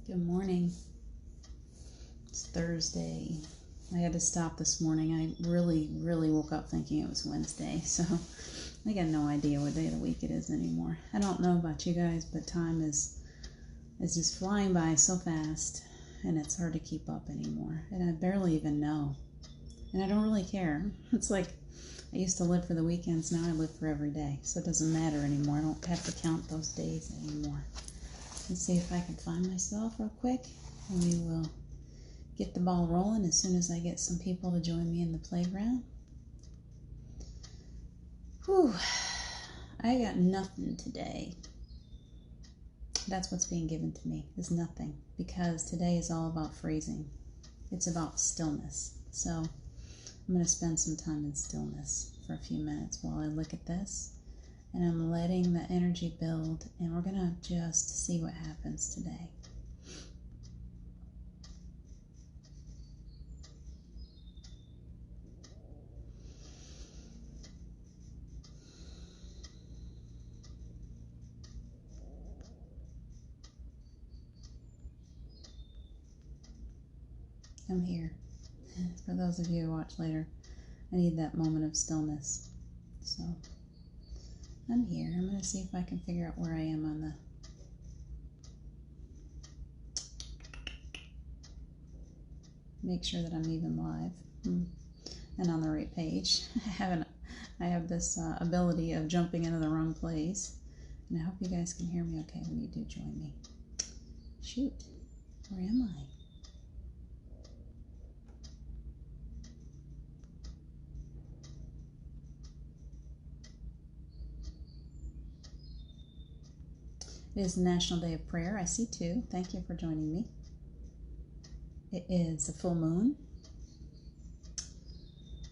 Good morning. It's Thursday. I had to stop this morning. I really woke up thinking it was Wednesday, so I got no idea what day of the week it is anymore. I don't know about you guys, but time is just flying by so fast, and it's hard to keep up anymore. And I barely even know. And I don't really care. It's like I used to live for the weekends, now I live for every day. So it doesn't matter anymore. I don't have to count those days anymore. Let's see if I can find myself real quick, and we will get the ball rolling as soon as I get some people to join me in the playground. Whew, I got nothing today. That's what's being given to me, is nothing, because today is all about freezing. It's about stillness. So I'm going to spend some time in stillness for a few minutes while I look at this. And I'm letting the energy build, and we're going to just see what happens today. I'm here. For those of you who watch later, I need that moment of stillness. So I'm here. I'm going to see if I can figure out where I am on the... Make sure that I'm even live and on the right page. I have this ability of jumping into the wrong place. And I hope you guys can hear me okay when you do join me. Shoot, where am I? It is National Day of Prayer. I see two. Thank you for joining me. It is a full moon.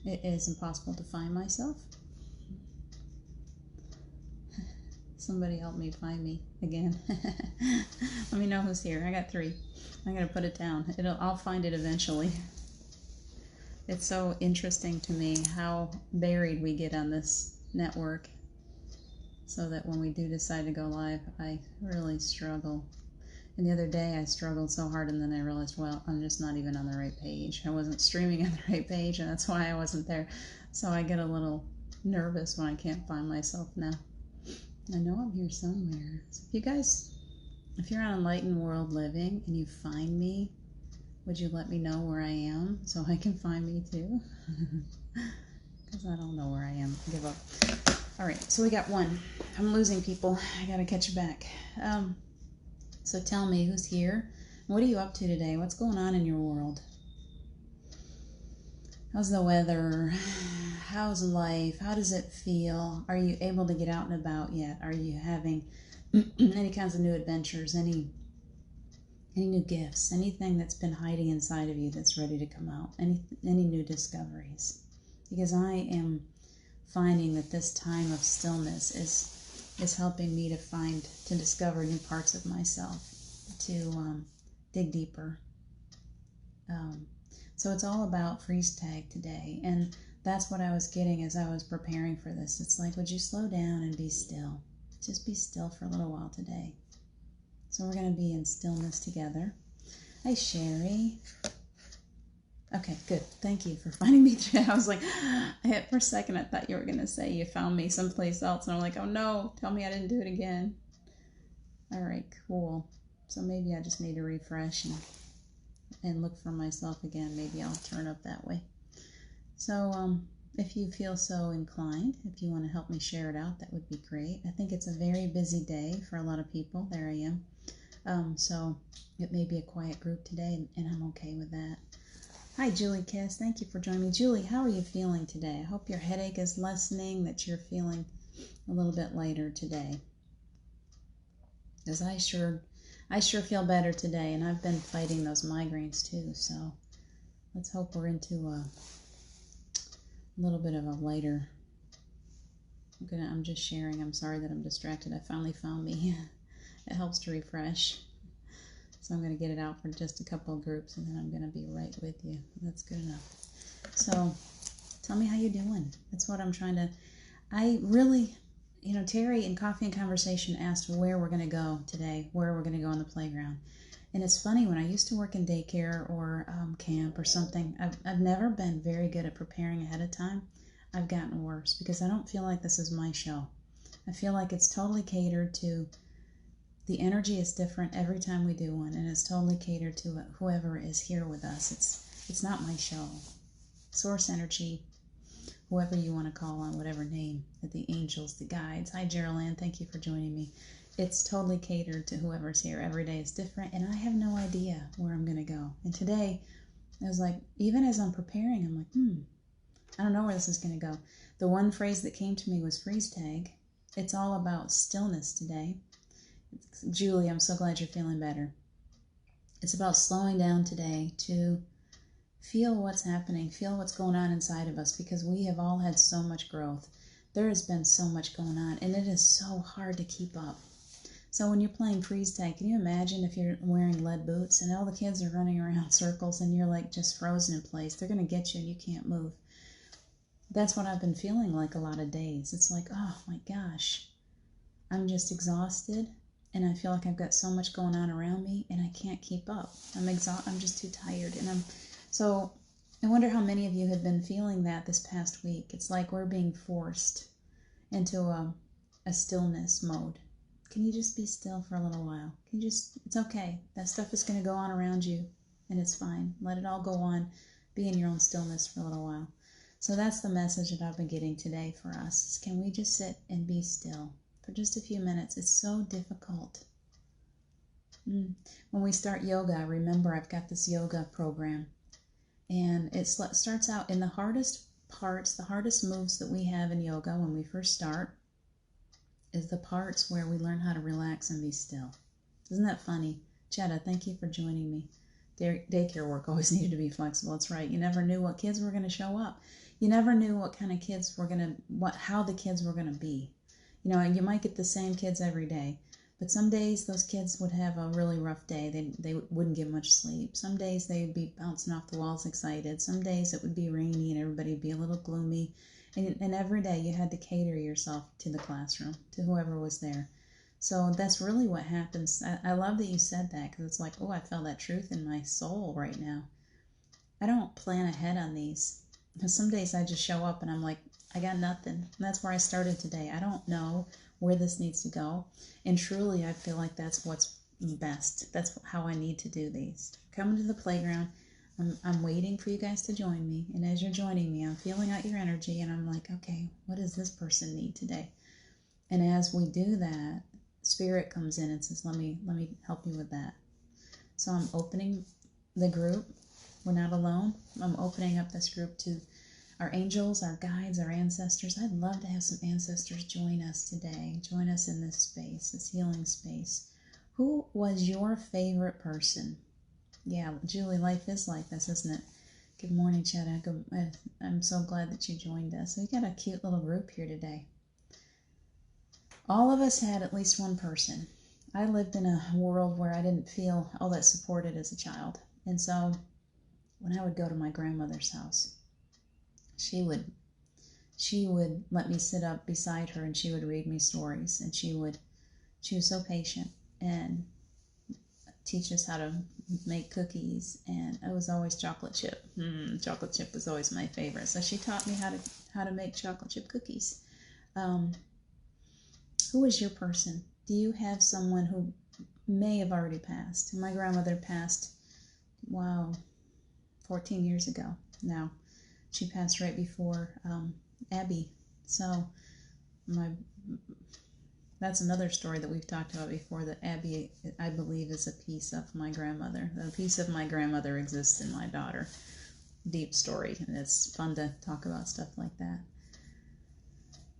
It is impossible to find myself. Somebody help me find me again. Let me know who's here. I got 3. I'm going to put it down. I'll find it eventually. It's so interesting to me how buried we get on this network, so that when we do decide to go live, I really struggle. And the other day I struggled so hard, and then I realized, well, I'm just not even on the right page. I wasn't streaming on the right page, and that's why I wasn't there. So I get a little nervous when I can't find myself now. I know I'm here somewhere. So if you're on Enlightened World Living and you find me, would you let me know where I am so I can find me too? Because I don't know where I am. I give up. All right, so we got 1. I'm losing people. I gotta catch you back. So tell me, who's here? What are you up to today? What's going on in your world? How's the weather? How's life? How does it feel? Are you able to get out and about yet? Are you having any kinds of new adventures? Any new gifts? Anything that's been hiding inside of you that's ready to come out? Any new discoveries? Because I am finding that this time of stillness is helping me to discover new parts of myself, to dig deeper. So it's all about freeze tag today, and that's what I was getting as I was preparing for this. It's like, would you slow down and be still? Just be still for a little while today. So we're going to be in stillness together. Hi, Sherry. Okay, good. Thank you for finding me today. I was like, for a second I thought you were going to say you found me someplace else. And I'm like, oh no, tell me I didn't do it again. All right, cool. So maybe I just need to refresh and look for myself again. Maybe I'll turn up that way. So if you feel so inclined, if you want to help me share it out, that would be great. I think it's a very busy day for a lot of people. There I am. So it may be a quiet group today, and I'm okay with that. Hi, Julie Kiss. Thank you for joining me. Julie, how are you feeling today? I hope your headache is lessening, that you're feeling a little bit lighter today. Because I sure feel better today, and I've been fighting those migraines too. So let's hope we're into a little bit of a lighter. I'm just sharing. I'm sorry that I'm distracted. I finally found me. It helps to refresh. So I'm going to get it out for just a couple of groups, and then I'm going to be right with you. That's good enough. So tell me how you're doing. That's what I'm trying to... Terry in Coffee and Conversation asked where we're going to go today, where we're going to go on the playground. And it's funny, when I used to work in daycare or camp or something, I've never been very good at preparing ahead of time. I've gotten worse because I don't feel like this is my show. I feel like it's totally catered to, the energy is different every time we do one, and it's totally catered to whoever is here with us. It's not my show. Source energy, whoever you want to call on, whatever name, the angels, the guides. Hi, Geraldine. Thank you for joining me. It's totally catered to whoever's here. Every day is different, and I have no idea where I'm going to go. And today, I was like, even as I'm preparing, I'm like, I don't know where this is going to go. The one phrase that came to me was freeze tag. It's all about stillness today. Julie, I'm so glad you're feeling better. It's about slowing down today to feel what's happening, feel what's going on inside of us, because we have all had so much growth. There has been so much going on, and it is so hard to keep up. So when you're playing freeze tag, can you imagine if you're wearing lead boots and all the kids are running around circles and you're like just frozen in place? They're going to get you and you can't move. That's what I've been feeling like a lot of days. It's like, oh my gosh, I'm just exhausted, and I feel like I've got so much going on around me and I can't keep up. I'm just too tired, and so I wonder how many of you have been feeling that this past week. It's like we're being forced into a stillness mode. Can you just be still for a little while? It's okay. That stuff is going to go on around you, and it's fine. Let it all go on. Be in your own stillness for a little while. So that's the message that I've been getting today for us. Is can we just sit and be still for just a few minutes? It's so difficult. When we start yoga, remember I've got this yoga program. And it starts out in the hardest parts, the hardest moves that we have in yoga when we first start is the parts where we learn how to relax and be still. Isn't that funny? Chetta, thank you for joining me. Daycare work always needed to be flexible. That's right. You never knew what kids were going to show up. You never knew what kind of kids were how the kids were going to be. You might get the same kids every day. But some days those kids would have a really rough day. They wouldn't get much sleep. Some days they would be bouncing off the walls excited. Some days it would be rainy and everybody would be a little gloomy. And every day you had to cater yourself to the classroom, to whoever was there. So that's really what happens. I love that you said that, because it's like, oh, I feel that truth in my soul right now. I don't plan ahead on these. Because some days I just show up and I'm like, I got nothing. And that's where I started today. I don't know where this needs to go. And truly, I feel like that's what's best. That's how I need to do these. Coming to the playground, I'm waiting for you guys to join me. And as you're joining me, I'm feeling out your energy. And I'm like, okay, what does this person need today? And as we do that, Spirit comes in and says, let me help you with that. So I'm opening the group. We're not alone. I'm opening up this group to our angels, our guides, our ancestors. I'd love to have some ancestors join us today. Join us in this space, this healing space. Who was your favorite person? Yeah, Julie, life is like this, isn't it? Good morning, Chad. I'm so glad that you joined us. We got a cute little group here today. All of us had at least one person. I lived in a world where I didn't feel all that supported as a child. And so when I would go to my grandmother's house, she would let me sit up beside her and she would read me stories, and she was so patient and teach us how to make cookies, and it was always chocolate chip. Chocolate chip was always my favorite. So she taught me how to make chocolate chip cookies. Who was your person? Do you have someone who may have already passed? My grandmother passed, 14 years ago now. She passed right before Abby. So that's another story that we've talked about before, that Abby, I believe, is a piece of my grandmother. A piece of my grandmother exists in my daughter. Deep story, and it's fun to talk about stuff like that.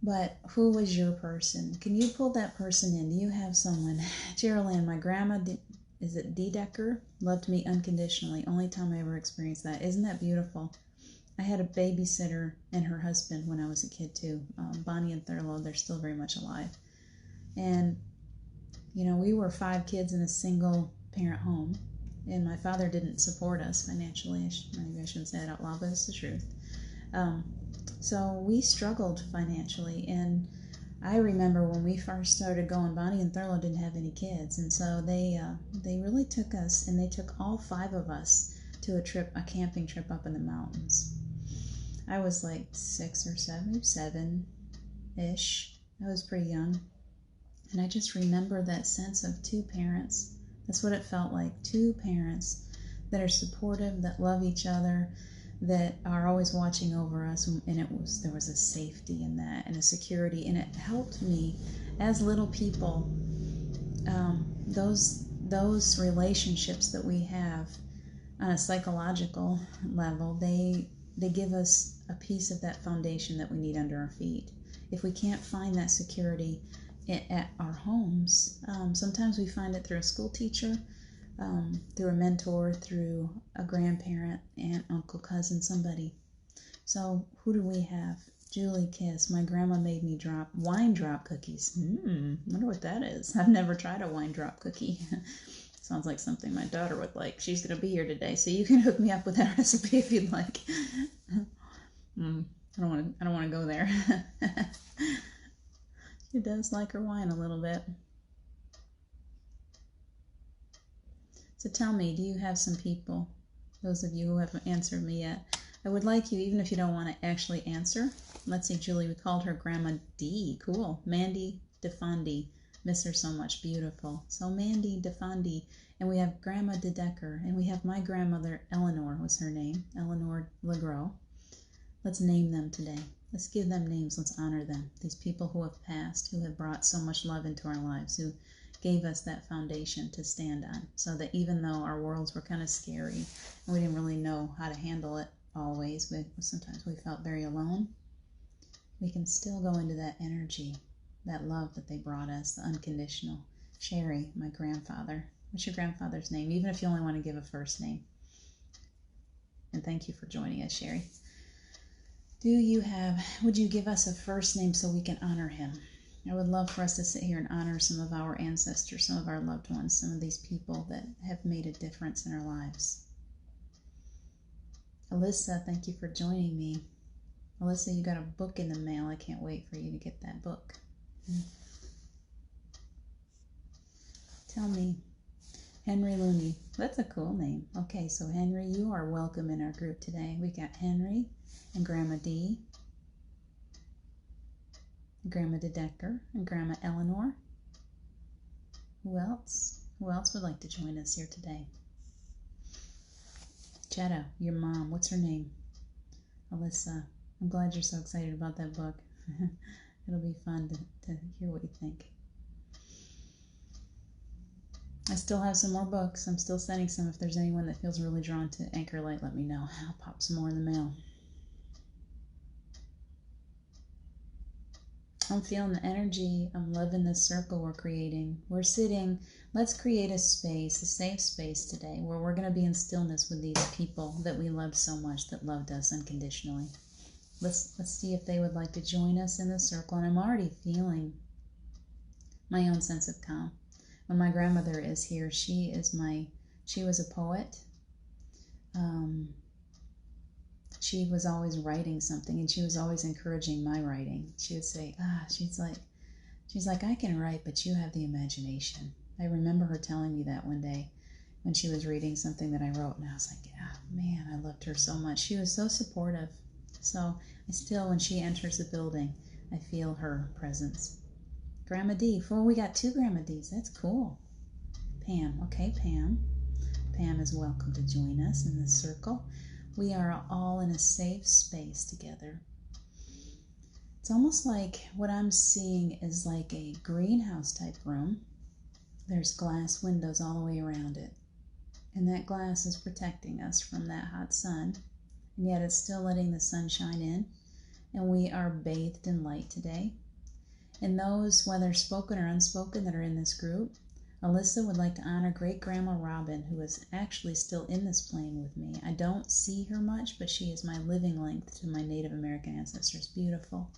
But who was your person? Can you pull that person in? Do you have someone? Geraldine, my grandma, is it Dedecker? Loved me unconditionally. Only time I ever experienced that. Isn't that beautiful? I had a babysitter and her husband when I was a kid too. Bonnie and Thurlow, they're still very much alive. And, we were 5 kids in a single parent home. And my father didn't support us financially. Maybe I shouldn't say that out loud, but it's the truth. So we struggled financially, and I remember when we first started going, Bonnie and Thurlow didn't have any kids, and so they really took us, and they took all 5 of us to a camping trip up in the mountains. I was like 6 or 7-ish. I was pretty young. And I just remember that sense of 2 parents. That's what it felt like. 2 parents that are supportive, that love each other, that are always watching over us. And there was a safety in that and a security. And it helped me as little people. Those relationships that we have on a psychological level, they give us a piece of that foundation that we need under our feet. If we can't find that security at our homes, sometimes we find it through a school teacher, through a mentor, through a grandparent, aunt, uncle, cousin, somebody. So who do we have? Julie Kiss. My grandma made me wine drop cookies. Wonder what that is. I've never tried a wine drop cookie. Sounds like something my daughter would like. She's going to be here today, so you can hook me up with that recipe if you'd like. I don't want to go there. She does like her wine a little bit. So tell me, do you have some people, those of you who haven't answered me yet? I would like you, even if you don't want to actually answer. Let's see, Julie, we called her Grandma D. Cool. Mandy DeFondi. Miss her so much. Beautiful. So Mandy DeFondi. And we have Grandma DeDecker. And we have my grandmother, Eleanor was her name. Eleanor Legros. Let's name them today. Let's give them names. Let's honor them. These people who have passed, who have brought so much love into our lives, who gave us that foundation to stand on, so that even though our worlds were kind of scary and we didn't really know how to handle it always, sometimes we felt very alone, we can still go into that energy, that love that they brought us, the unconditional. Sherry, my grandfather. What's your grandfather's name? Even if you only want to give a first name. And thank you for joining us, Sherry. Would you give us a first name so we can honor him? I would love for us to sit here and honor some of our ancestors, some of our loved ones, some of these people that have made a difference in our lives. Alyssa, thank you for joining me. Alyssa, you got a book in the mail. I can't wait for you to get that book. Tell me. Henry Looney. That's a cool name. Okay, so Henry, you are welcome in our group today. We got Henry and Grandma D, Grandma DeDecker, and Grandma Eleanor. Who else? Who else would like to join us here today? Jetta, your mom. What's her name? Alyssa. I'm glad you're so excited about that book. It'll be fun to hear what you think. I still have some more books. I'm still sending some. If there's anyone that feels really drawn to Anchor Light, let me know. I'll pop some more in the mail. I'm feeling the energy. I'm loving this circle we're creating. We're sitting. Let's create a space, a safe space today, where we're going to be in stillness with these people that we loved so much, that loved us unconditionally. Let's see if they would like to join us in the circle. And I'm already feeling my own sense of calm. When my grandmother is here, she was a poet. She was always writing something, and she was always encouraging my writing. She would say, she's like, I can write, but you have the imagination. I remember her telling me that one day when she was reading something that I wrote, and I was like, man, I loved her so much. She was so supportive. So I still, when she enters the building, I feel her presence. Grandma D. Well, we got 2 Grandma Ds. That's cool. Pam. Okay, Pam. Pam is welcome to join us in this circle. We are all in a safe space together. It's almost like what I'm seeing is like a greenhouse type room. There's glass windows all the way around it. And that glass is protecting us from that hot sun. And yet it's still letting the sun shine in. And we are bathed in light today. And those, whether spoken or unspoken, that are in this group, Alyssa would like to honor Great-Grandma Robin, who is actually still in this plane with me. I don't see her much, but she is my living link to my Native American ancestors. Beautiful.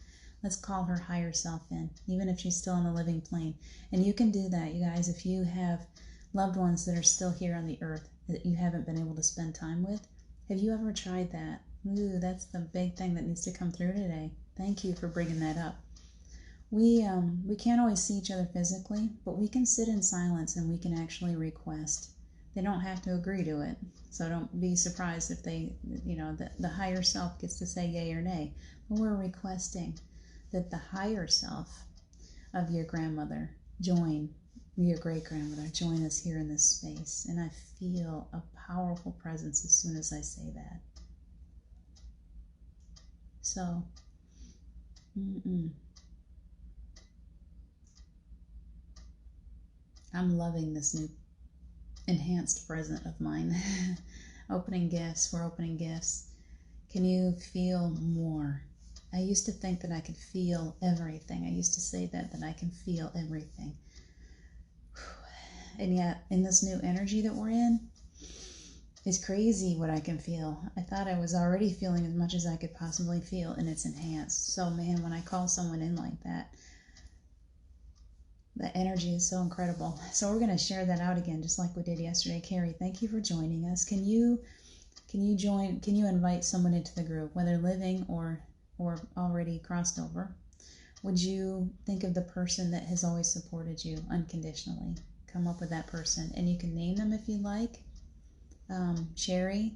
Let's call her higher self in, even if she's still on the living plane. And you can do that, you guys, if you have loved ones that are still here on the earth that you haven't been able to spend time with. Have you ever tried that? Ooh, that's the big thing that needs to come through today. Thank you for bringing that up. We can't always see each other physically, but we can sit in silence and we can actually request. They don't have to agree to it, so don't be surprised if they, the higher self gets to say yay or nay. But we're requesting that the higher self of your grandmother join, your great-grandmother join us here in this space. And I feel a powerful presence as soon as I say that. So, I'm loving this new enhanced present of mine. Opening gifts, we're opening gifts. Can you feel more? I used to think that I could feel everything. I used to say that I can feel everything. And yet, in this new energy that we're in, it's crazy what I can feel. I thought I was already feeling as much as I could possibly feel, and it's enhanced. So man, when I call someone in like that, the energy is so incredible. So we're going to share that out again, just like we did yesterday. Carrie, thank you for joining us. Can you invite someone into the group, whether living or already crossed over? Would you think of the person that has always supported you unconditionally? Come up with that person, and you can name them if you'd like. Sherry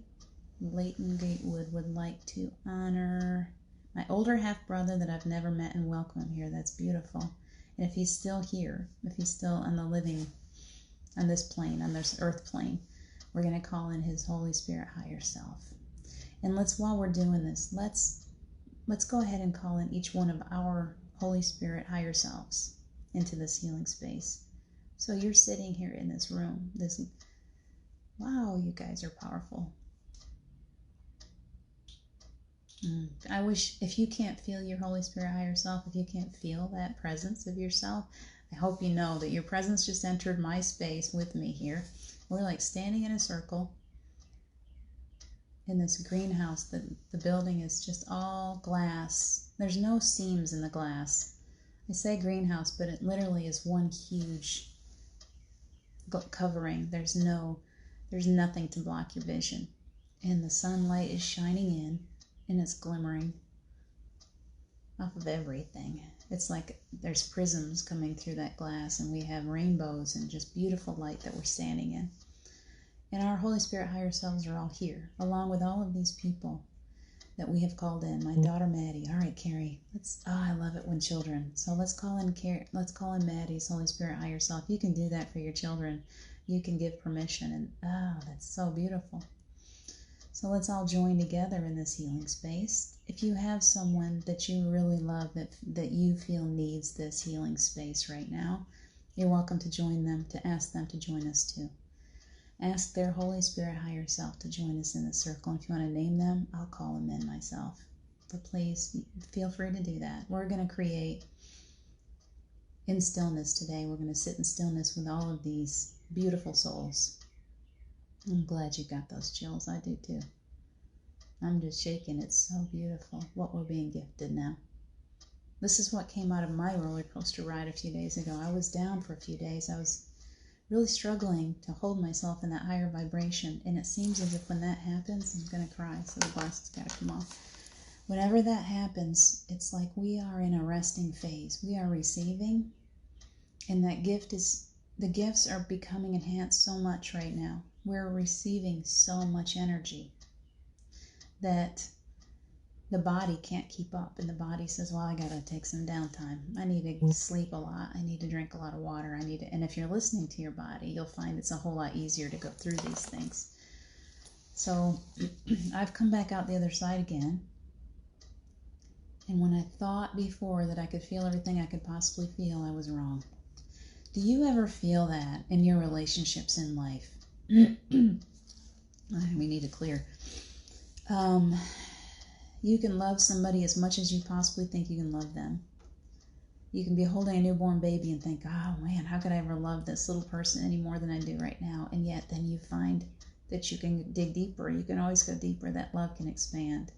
Leighton Gatewood would like to honor my older half-brother that I've never met and welcome him here. That's beautiful. And if he's still here, if he's still on the living, on this plane, on this earth plane, we're going to call in his Holy Spirit higher self. And while we're doing this, let's go ahead and call in each one of our Holy Spirit higher selves into this healing space. So you're sitting here in this room. Wow, you guys are powerful. I wish, if you can't feel your Holy Spirit higher self, if you can't feel that presence of yourself, I hope you know that your presence just entered my space with me here. We're like standing in a circle in this greenhouse. The building is just all glass. There's no seams in the glass. I say greenhouse, but it literally is one huge covering. There's nothing to block your vision. And the sunlight is shining in, and it's glimmering off of everything. It's like there's prisms coming through that glass, and we have rainbows and just beautiful light that we're standing in. And our Holy Spirit higher selves are all here, along with all of these people that we have called in. My daughter Maddie. All right, Carrie. I love it when children. So let's call in Maddie's Holy Spirit higher self. You can do that for your children. You can give permission, and that's so beautiful. So let's all join together in this healing space. If you have someone that you really love that you feel needs this healing space right now, you're welcome to join them, to ask them to join us too. Ask their Holy Spirit higher self to join us in the circle. And if you want to name them, I'll call them in myself. But please feel free to do that. We're going to create in stillness today. We're going to sit in stillness with all of these beautiful souls. I'm glad you got those chills. I do too. I'm just shaking. It's so beautiful what we're being gifted now. This is what came out of my roller coaster ride a few days ago. I was down for a few days. I was really struggling to hold myself in that higher vibration. And it seems as if when that happens, I'm going to cry. So the glasses got to come off. Whenever that happens, it's like we are in a resting phase. We are receiving. And the gifts are becoming enhanced so much right now. We're receiving so much energy that the body can't keep up. And the body says, well, I got to take some downtime. I need to sleep a lot. I need to drink a lot of water. And if you're listening to your body, you'll find it's a whole lot easier to go through these things. So I've come back out the other side again. And when I thought before that I could feel everything I could possibly feel, I was wrong. Do you ever feel that in your relationships in life? We need to clear. You can love somebody as much as you possibly think you can love them. You can be holding a newborn baby and think, oh man, how could I ever love this little person any more than I do right now? And yet then you find that you can dig deeper. You can always go deeper. That love can expand.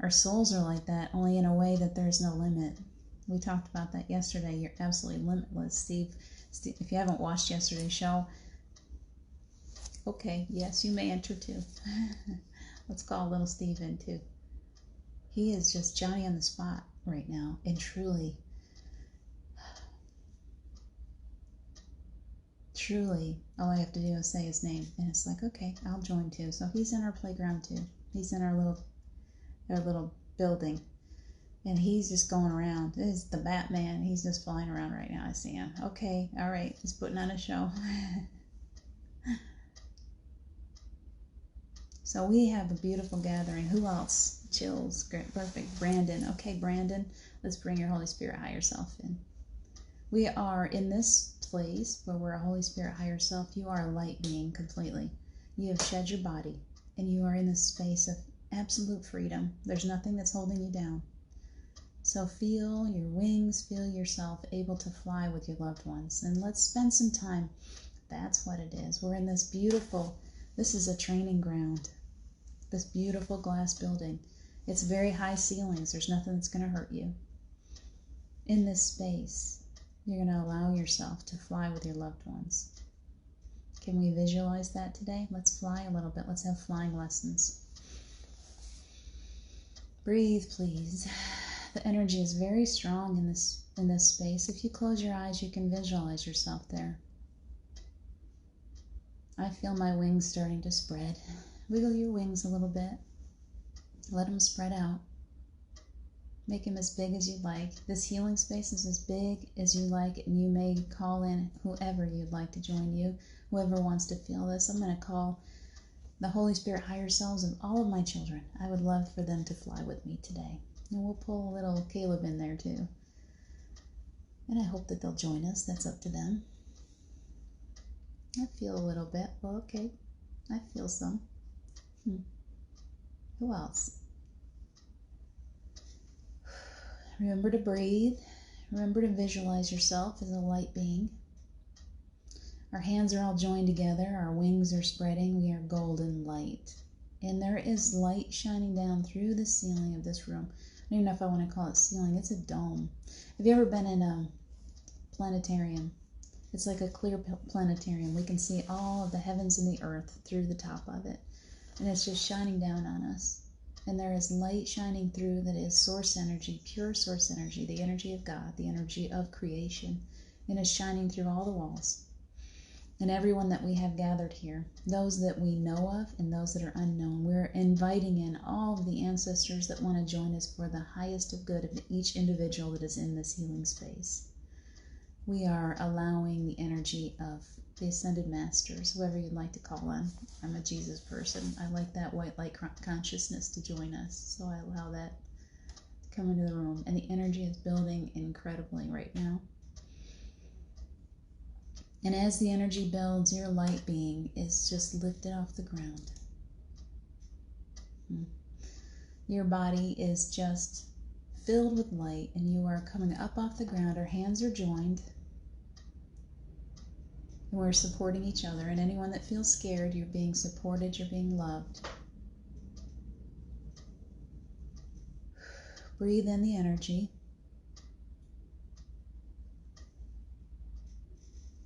Our souls are like that, only in a way that there's no limit. We talked about that yesterday. You're absolutely limitless. Steve, if you haven't watched yesterday's show, okay, yes, you may enter too. Let's call little Steve in too. He is just Johnny on the spot right now. And truly, truly, all I have to do is say his name, and it's like, okay, I'll join too. So he's in our playground too. He's in our little building, and he's just going around. This is the Batman. He's just flying around right now. I see him. Okay, all right, he's putting on a show. So we have a beautiful gathering. Who else? Chills. Great, perfect. Brandon. Okay, Brandon, let's bring your Holy Spirit higher self in. We are in this place where we're a Holy Spirit higher self. You are a light being completely. You have shed your body, and you are in this space of absolute freedom. There's nothing that's holding you down. So feel your wings, feel yourself able to fly with your loved ones. And let's spend some time. That's what it is. We're in this beautiful, this is a training ground. This beautiful glass building. It's very high ceilings. There's nothing that's going to hurt you. In this space, you're going to allow yourself to fly with your loved ones. Can we visualize that today? Let's fly a little bit. Let's have flying lessons. Breathe, please. The energy is very strong in this space. If you close your eyes, you can visualize yourself there. I feel my wings starting to spread. Wiggle your wings a little bit. Let them spread out. Make them as big as you'd like. This healing space is as big as you like, and you may call in whoever you'd like to join you, whoever wants to feel this. I'm going to call the Holy Spirit higher selves of all of my children. I would love for them to fly with me today. And we'll pull a little Caleb in there too. And I hope that they'll join us. That's up to them. I feel a little bit. Well, okay. I feel some. Who else? Remember to breathe. Remember to visualize yourself as a light being. Our hands are all joined together. Our wings are spreading. We are golden light. And there is light shining down through the ceiling of this room. I don't even know if I want to call it ceiling. It's a dome. Have you ever been in a planetarium? It's like a clear planetarium. We can see all of the heavens and the earth through the top of it. And it's just shining down on us. And there is light shining through that is source energy, pure source energy, the energy of God, the energy of creation. And it's shining through all the walls. And everyone that we have gathered here, those that we know of and those that are unknown, we're inviting in all of the ancestors that want to join us for the highest of good of each individual that is in this healing space. We are allowing the energy of the Ascended Masters, whoever you'd like to call them. I'm a Jesus person. I like that white light consciousness to join us, so I allow that to come into the room. And the energy is building incredibly right now. And as the energy builds, your light being is just lifted off the ground. Your body is just filled with light, and you are coming up off the ground. Our hands are joined. And we're supporting each other. And anyone that feels scared, you're being supported, you're being loved. Breathe in the energy.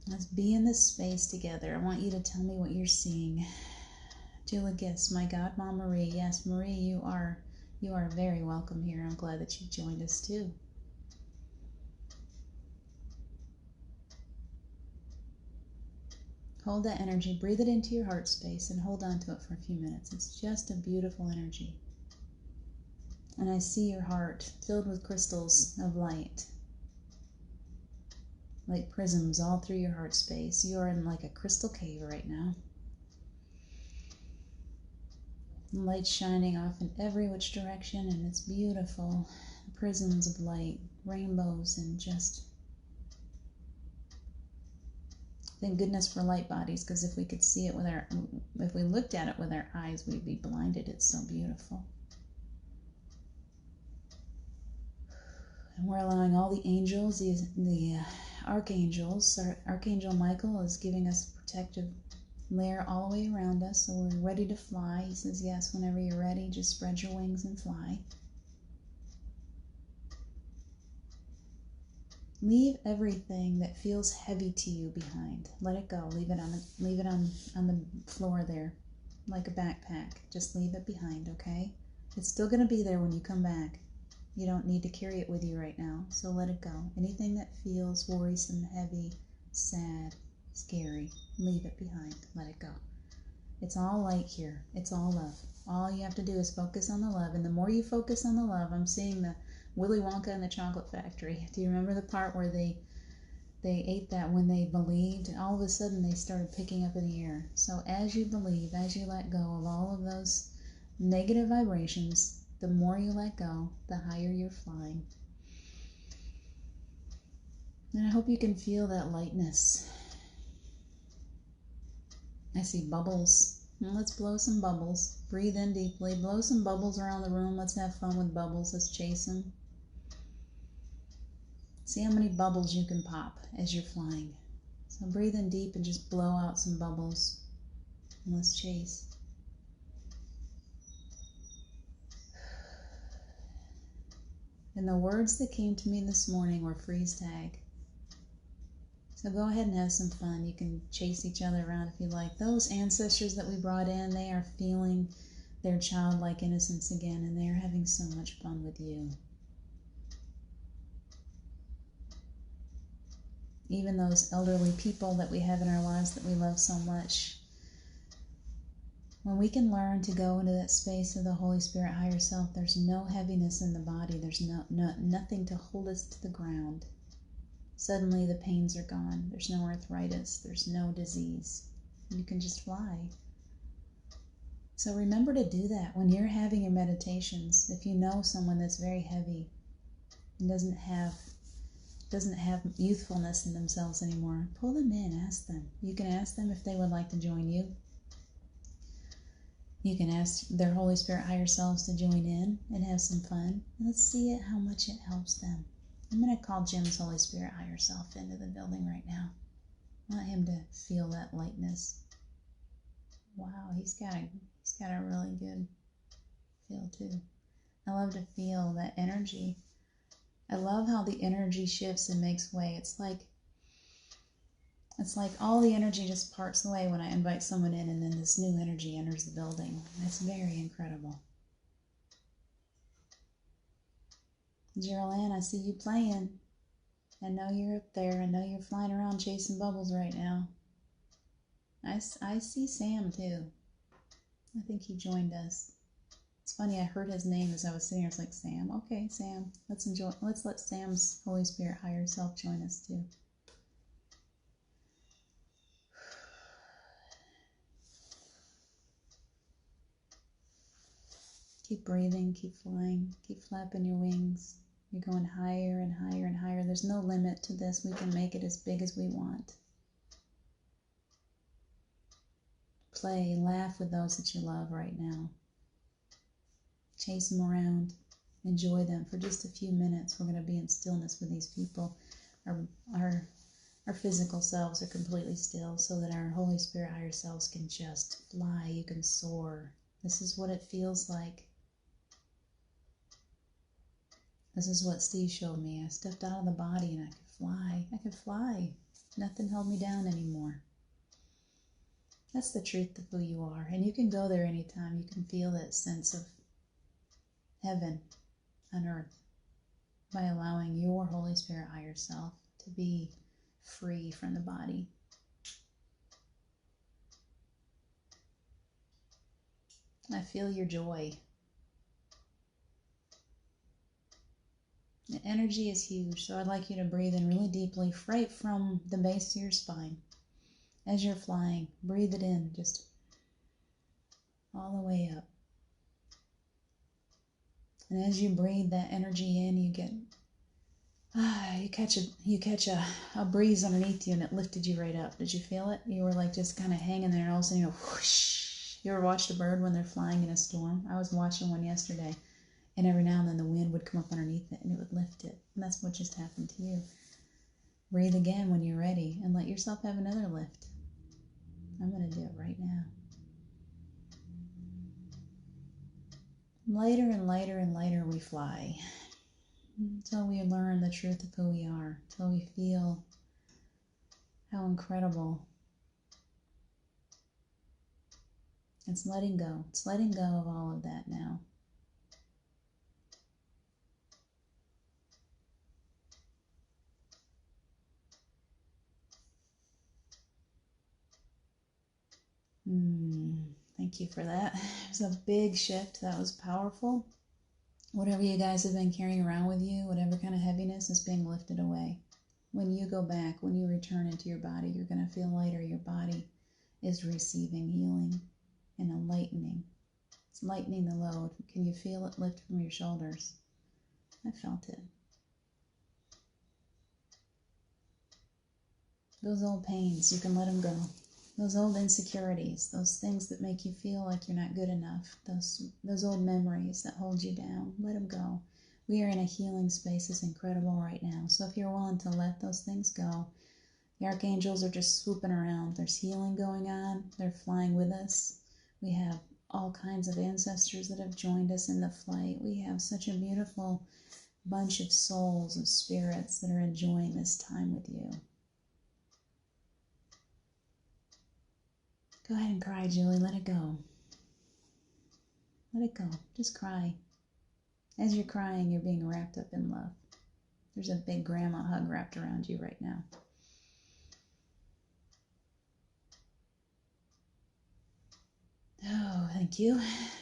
Let's be in this space together. I want you to tell me what you're seeing. Jula Gifts, my God, Mom Marie. Yes, Marie, you are very welcome here. I'm glad that you joined us too. Hold that energy, breathe it into your heart space, and hold on to it for a few minutes. It's just a beautiful energy. And I see your heart filled with crystals of light, like prisms all through your heart space. You are in like a crystal cave right now. Light shining off in every which direction, and it's beautiful. Prisms of light, rainbows, and just thank goodness for light bodies, because if we could see it with if we looked at it with our eyes, we'd be blinded. It's so beautiful. And we're allowing all the angels, the archangels. Archangel Michael is giving us a protective layer all the way around us, so we're ready to fly. He says, yes, whenever you're ready, just spread your wings and fly. Leave everything that feels heavy to you behind. Let it go. Leave it on the floor there, like a backpack. Just leave it behind, okay? It's still going to be there when you come back. You don't need to carry it with you right now, so let it go. Anything that feels worrisome, heavy, sad, scary. Leave it behind. Let it go. It's all light here. It's all love. All you have to do is focus on the love. And the more you focus on the love, I'm seeing the Willy Wonka and the Chocolate Factory. Do you remember the part where they ate that when they believed? All of a sudden they started picking up in the air. So as you believe, as you let go of all of those negative vibrations, the more you let go, the higher you're flying. And I hope you can feel that lightness. I see bubbles. Let's blow some bubbles. Breathe in deeply. Blow some bubbles around the room. Let's have fun with bubbles. Let's chase them. See how many bubbles you can pop as you're flying. So breathe in deep and just blow out some bubbles. And let's chase. And the words that came to me this morning were freeze tag. So go ahead and have some fun. You can chase each other around if you like. Those ancestors that we brought in, they are feeling their childlike innocence again, and they are having so much fun with you. Even those elderly people that we have in our lives that we love so much. When we can learn to go into that space of the Holy Spirit higher self, there's no heaviness in the body. There's nothing to hold us to the ground. Suddenly the pains are gone. There's no arthritis. There's no disease. You can just fly. So remember to do that when you're having your meditations. If you know someone that's very heavy and doesn't have youthfulness in themselves anymore, pull them in, ask them. You can ask them if they would like to join you. You can ask their Holy Spirit higher selves to join in and have some fun. And let's see how much it helps them. I'm going to call Jim's Holy Spirit higher self into the building right now. I want him to feel that lightness. Wow, he's got a really good feel too. I love to feel that energy. I love how the energy shifts and makes way. It's like all the energy just parts away when I invite someone in, and then this new energy enters the building. It's very incredible. Gerald Ann, I see you playing. I know you're up there. I know you're flying around chasing bubbles right now. I see Sam too. I think he joined us. It's funny, I heard his name as I was sitting here. It's like, Sam. Okay, Sam. Let's let Sam's Holy Spirit higher self join us too. Keep breathing, keep flying, keep flapping your wings. You're going higher and higher and higher. There's no limit to this. We can make it as big as we want. Play, laugh with those that you love right now. Chase them around. Enjoy them for just a few minutes. We're going to be in stillness with these people. Our physical selves are completely still so that our Holy Spirit higher selves can just fly. You can soar. This is what it feels like. This is what Steve showed me. I stepped out of the body and I could fly. I could fly. Nothing held me down anymore. That's the truth of who you are. And you can go there anytime. You can feel that sense of heaven on earth by allowing your Holy Spirit higher self to be free from the body. I feel your joy. The energy is huge, so I'd like you to breathe in really deeply, right from the base of your spine. As you're flying, breathe it in, just all the way up. And as you breathe that energy in, you get, you catch a breeze underneath you, and it lifted you right up. Did you feel it? You were like just kind of hanging there, and all of a sudden you go whoosh. You ever watched a bird when they're flying in a storm? I was watching one yesterday. And every now and then the wind would come up underneath it and it would lift it. And that's what just happened to you. Breathe again when you're ready and let yourself have another lift. I'm going to do it right now. Lighter and lighter and lighter we fly. Until we learn the truth of who we are. Until we feel how incredible. It's letting go. It's letting go of all of that now. Thank you for that. It was a big shift. That was powerful. Whatever you guys have been carrying around with you, whatever kind of heaviness is being lifted away. When you go back, when you return into your body, you're going to feel lighter. Your body is receiving healing and enlightening. It's lightening the load. Can you feel it lift from your shoulders? I felt it. Those old pains, you can let them go. Those old insecurities, those things that make you feel like you're not good enough, those old memories that hold you down, let them go. We are in a healing space that's incredible right now. So if you're willing to let those things go, the archangels are just swooping around. There's healing going on. They're flying with us. We have all kinds of ancestors that have joined us in the flight. We have such a beautiful bunch of souls, of spirits that are enjoying this time with you. Go ahead and cry, Julie. Let it go. Let it go. Just cry. As you're crying, you're being wrapped up in love. There's a big grandma hug wrapped around you right now. Oh, thank you.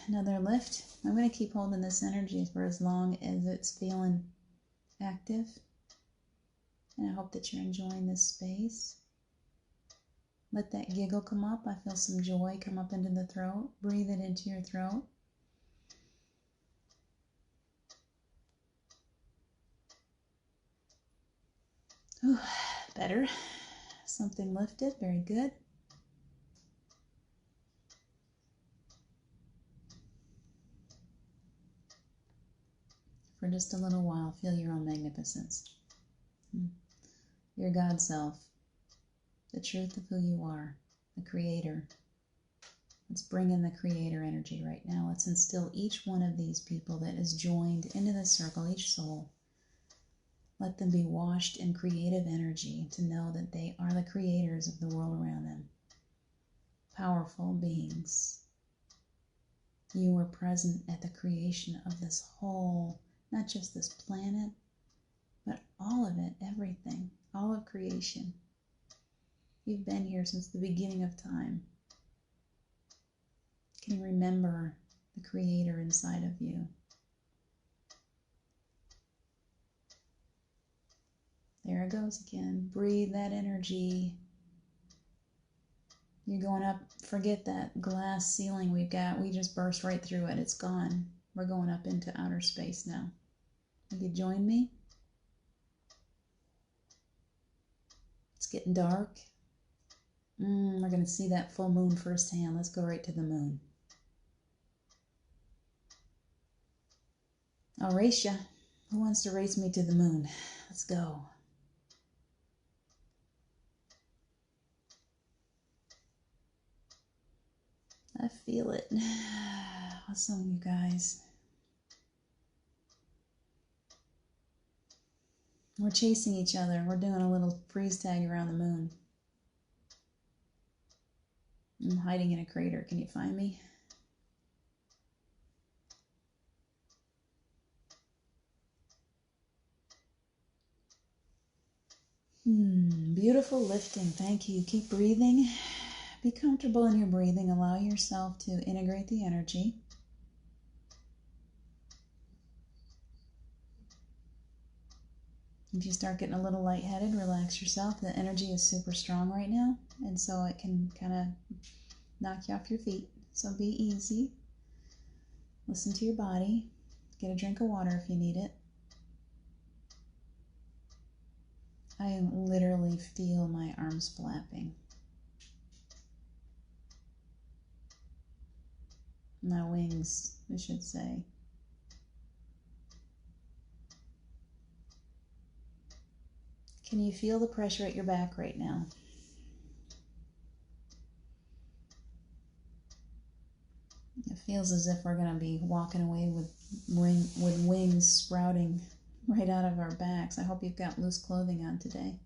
Another lift. I'm going to keep holding this energy for as long as it's feeling active. And I hope that you're enjoying this space. Let that giggle come up. I feel some joy come up into the throat. Breathe it into your throat. Ooh, better. Something lifted. Very good. For just a little while, feel your own magnificence. Your God self. The truth of who you are. The Creator. Let's bring in the Creator energy right now. Let's instill each one of these people that is joined into the circle, each soul. Let them be washed in creative energy to know that they are the creators of the world around them. Powerful beings. You were present at the creation of this whole, not just this planet, but all of it, everything, all of creation. You've been here since the beginning of time. Can you remember the Creator inside of you? There it goes again. Breathe that energy. You're going up. Forget that glass ceiling we've got. We just burst right through it. It's gone. We're going up into outer space now. Will you join me? It's getting dark. We're going to see that full moon firsthand. Let's go right to the moon. I'll race you. Who wants to race me to the moon? Let's go. I feel it. Awesome, you guys. We're chasing each other. We're doing a little freeze tag around the moon. I'm hiding in a crater. Can you find me? Beautiful lifting. Thank you. Keep breathing. Be comfortable in your breathing. Allow yourself to integrate the energy. If you start getting a little lightheaded, relax yourself. The energy is super strong right now, and so it can kind of knock you off your feet. So be easy. Listen to your body. Get a drink of water if you need it. I literally feel my arms flapping. My wings, I should say. Can you feel the pressure at your back right now? It feels as if we're going to be walking away with wings sprouting right out of our backs. I hope you've got loose clothing on today.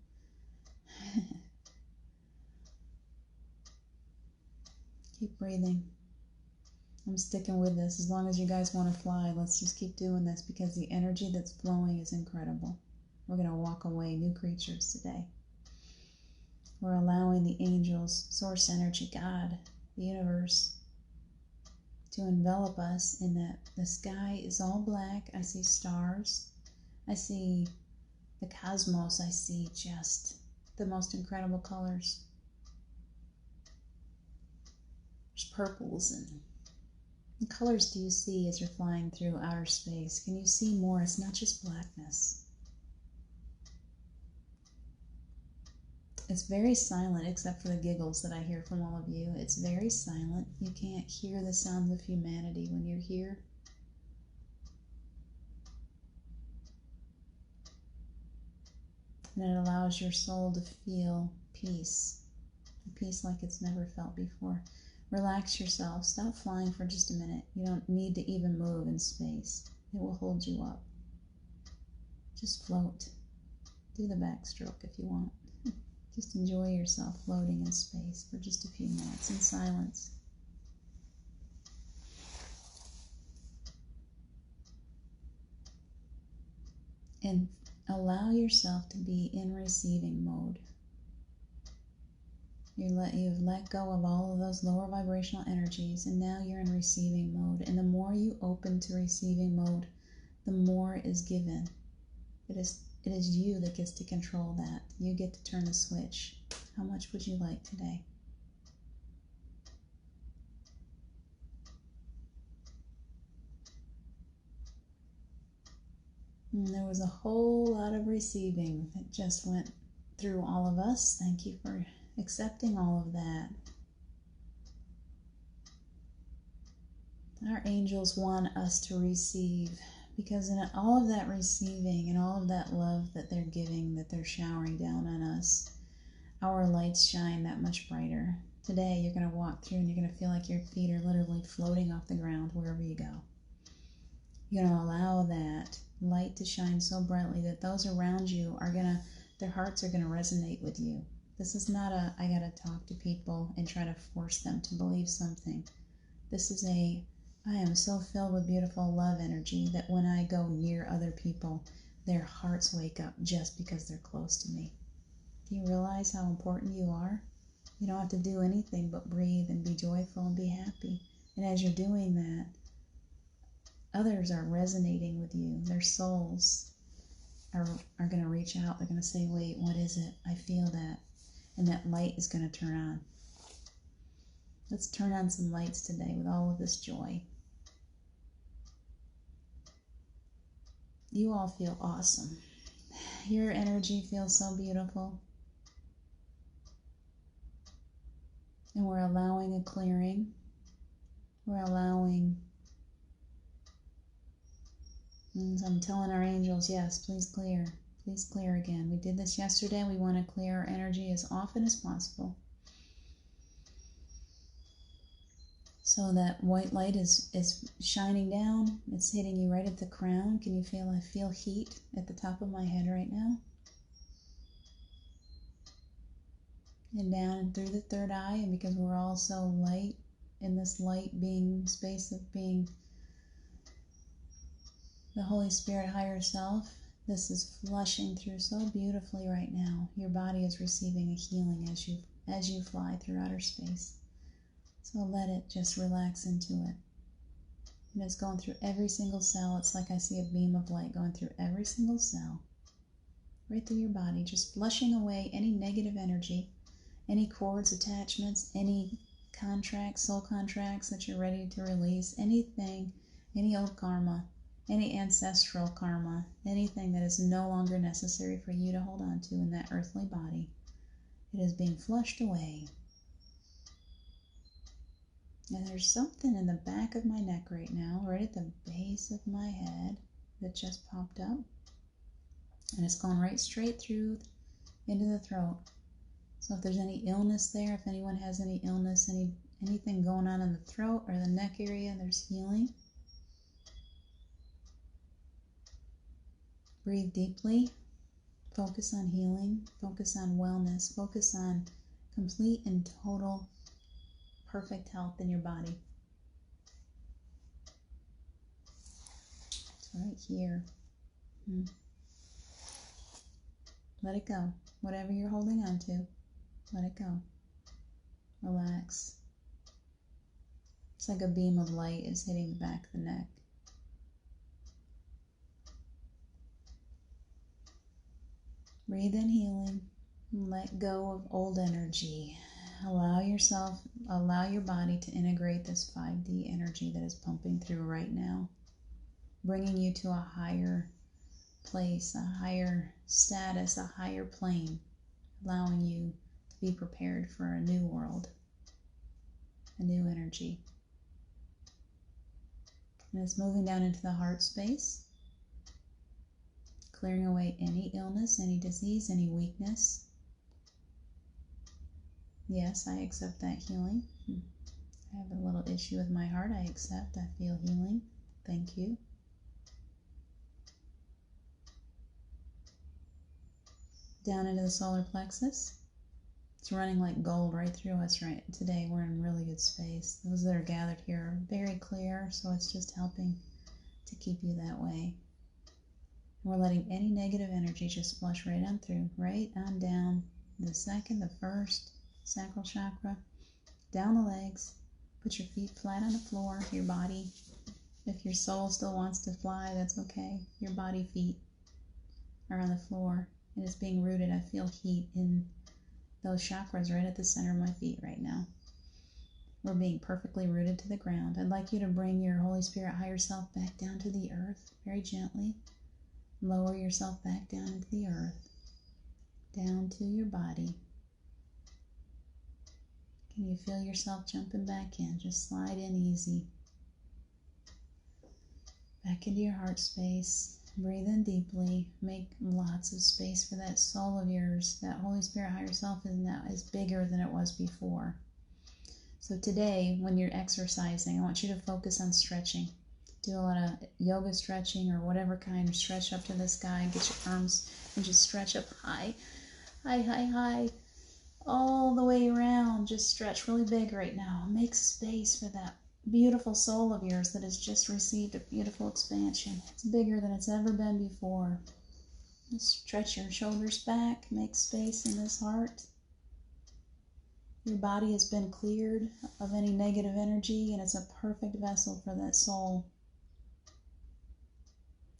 Keep breathing. I'm sticking with this. As long as you guys want to fly, let's just keep doing this because the energy that's flowing is incredible. We're going to walk away new creatures today. We're allowing the angels, source energy, God, the universe, to envelop us in that the sky is all black. I see stars. I see the cosmos. I see just the most incredible colors. There's purples and what colors do you see as you're flying through outer space? Can you see more? It's not just blackness. It's very silent except for the giggles that I hear from all of you. It's very silent. You can't hear the sounds of humanity when you're here. And it allows your soul to feel peace. A peace like it's never felt before. Relax yourself. Stop flying for just a minute. You don't need to even move in space. It will hold you up. Just float. Do the backstroke if you want. Just enjoy yourself floating in space for just a few minutes in silence. And allow yourself to be in receiving mode. You've let go of all of those lower vibrational energies, and now you're in receiving mode. And the more you open to receiving mode, the more is given. It is you that gets to control that. You get to turn the switch. How much would you like today? And there was a whole lot of receiving that just went through all of us. Thank you for accepting all of that. Our angels want us to receive, because in all of that receiving and all of that love that they're giving, that they're showering down on us, our lights shine that much brighter. Today you're going to walk through and you're going to feel like your feet are literally floating off the ground wherever you go. You're going to allow that light to shine so brightly that those around you are going to, their hearts are going to resonate with you. This is not a, I got to talk to people and try to force them to believe something. This is a, I am so filled with beautiful love energy that when I go near other people, their hearts wake up just because they're close to me. Do you realize how important you are? You don't have to do anything but breathe and be joyful and be happy. And as you're doing that, others are resonating with you. Their souls are going to reach out. They're going to say, wait, what is it? I feel that. And that light is going to turn on. Let's turn on some lights today with all of this joy. You all feel awesome. Your energy feels so beautiful. And we're allowing a clearing. We're allowing, and I'm telling our angels, yes, please clear. Please clear again. We did this yesterday. We want to clear our energy as often as possible. So that white light is shining down. It's hitting you right at the crown. Can you feel, I feel heat at the top of my head right now. And down and through the third eye. And because we're all so light, in this light being space of being the Holy Spirit higher self, this is flushing through so beautifully right now. Your body is receiving a healing as you fly through outer space. So let it just relax into it. And it's going through every single cell. It's like I see a beam of light going through every single cell. Right through your body, just flushing away any negative energy, any cords, attachments, any contracts, soul contracts that you're ready to release, anything, any old karma, any ancestral karma, anything that is no longer necessary for you to hold on to in that earthly body. It is being flushed away. And there's something in the back of my neck right now, right at the base of my head, that just popped up. And it's going right straight through into the throat. So if there's any illness there, if anyone has any illness, anything going on in the throat or the neck area, there's healing. Breathe deeply. Focus on healing. Focus on wellness. Focus on complete and total perfect health in your body. It's right here. Let it go. Whatever you're holding on to, let it go. Relax. It's like a beam of light is hitting the back of the neck. Breathe in healing. Let go of old energy. Allow your body to integrate this 5D energy that is pumping through right now, bringing you to a higher place, a higher status, a higher plane, allowing you to be prepared for a new world, a new energy. And it's moving down into the heart space, clearing away any illness, any disease, any weakness. Yes, I accept that healing. I have a little issue with my heart. I accept. I feel healing. Thank you. Down into the solar plexus. It's running like gold right through us right today. We're in really good space. Those that are gathered here are very clear, so it's just helping to keep you that way. We're letting any negative energy just flush right on through, right on down the second, the first, sacral chakra, down the legs. Put your feet flat on the floor, your body. If your soul still wants to fly, that's okay. Your body feet are on the floor and it's being rooted. I feel heat in those chakras right at the center of my feet right now. We're being perfectly rooted to the ground. I'd like you to bring your Holy Spirit higher self back down to the earth very gently. Lower yourself back down into the earth, down to your body. Can you feel yourself jumping back in? Just slide in easy. Back into your heart space. Breathe in deeply. Make lots of space for that soul of yours. That Holy Spirit higher self is now is bigger than it was before. So today, when you're exercising, I want you to focus on stretching. Do a lot of yoga stretching or whatever kind. Stretch up to the sky. Get your arms and just stretch up high. High, high, high. All the way around. Just stretch really big right now. Make space for that beautiful soul of yours that has just received a beautiful expansion. It's bigger than it's ever been before. Just stretch your shoulders back. Make space in this heart. Your body has been cleared of any negative energy, and it's a perfect vessel for that soul.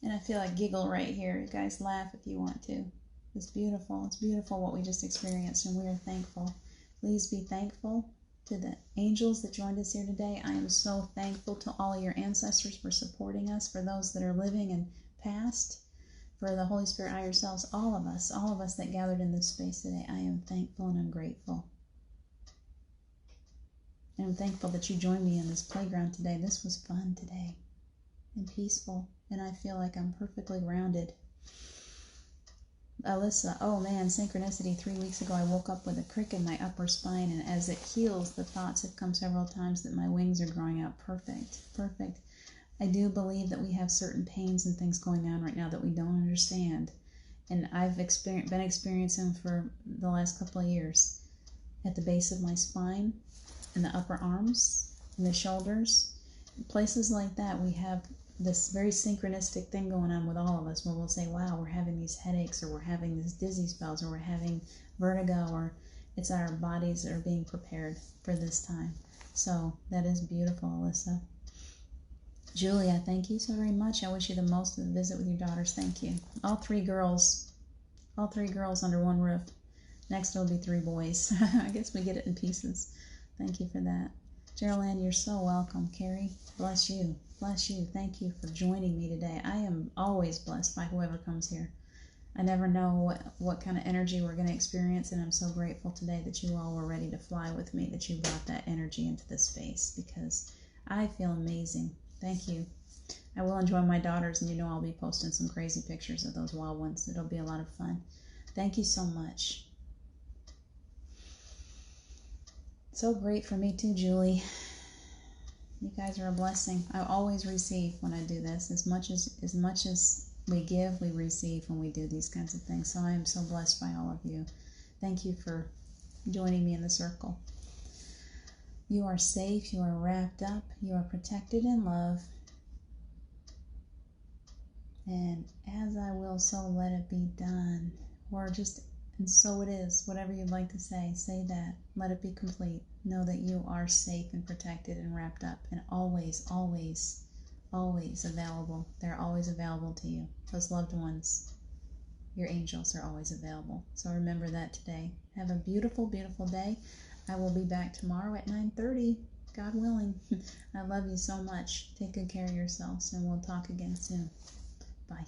And I feel like giggle right here. You guys laugh if you want to. It's beautiful. It's beautiful what we just experienced, and we are thankful. Please be thankful to the angels that joined us here today. I am so thankful to all of your ancestors for supporting us, for those that are living and past, for the Holy Spirit higher selves, all of us that gathered in this space today. I am thankful and I'm grateful. And I'm thankful that you joined me in this playground today. This was fun today and peaceful, and I feel like I'm perfectly grounded. Alyssa, oh man, synchronicity. 3 weeks ago I woke up with a crick in my upper spine, and as it heals, the thoughts have come several times that my wings are growing out. Perfect. I do believe that we have certain pains and things going on right now that we don't understand, and I've been experiencing for the last couple of years. At the base of my spine, in the upper arms, in the shoulders, places like that, we have this very synchronistic thing going on with all of us where we'll say, wow, we're having these headaches, or we're having these dizzy spells, or we're having vertigo, or it's our bodies that are being prepared for this time. So that is beautiful, Alyssa. Julia, thank you so very much. I wish you the most of the visit with your daughters. Thank you. All three girls under one roof. Next it'll be 3 boys. I guess we get it in pieces. Thank you for that. Geraldine, you're so welcome. Carrie, bless you. Bless you. Thank you for joining me today. I am always blessed by whoever comes here. I never know what kind of energy we're going to experience, and I'm so grateful today that you all were ready to fly with me, that you brought that energy into this space, because I feel amazing. Thank you. I will enjoy my daughters, and you know I'll be posting some crazy pictures of those wild ones. It'll be a lot of fun. Thank you so much. So great for me too, Julie. You guys are a blessing. I always receive when I do this. As much as we give, we receive when we do these kinds of things. So I am so blessed by all of you. Thank you for joining me in the circle. You are safe. You are wrapped up. You are protected in love. And as I will, so let it be done. Or just, and so it is. Whatever you'd like to say that. Let it be complete. Know that you are safe and protected and wrapped up and always, always, always available. They're always available to you. Those loved ones, your angels, are always available. So remember that today. Have a beautiful, beautiful day. I will be back tomorrow at 9:30, God willing. I love you so much. Take good care of yourselves, and we'll talk again soon. Bye.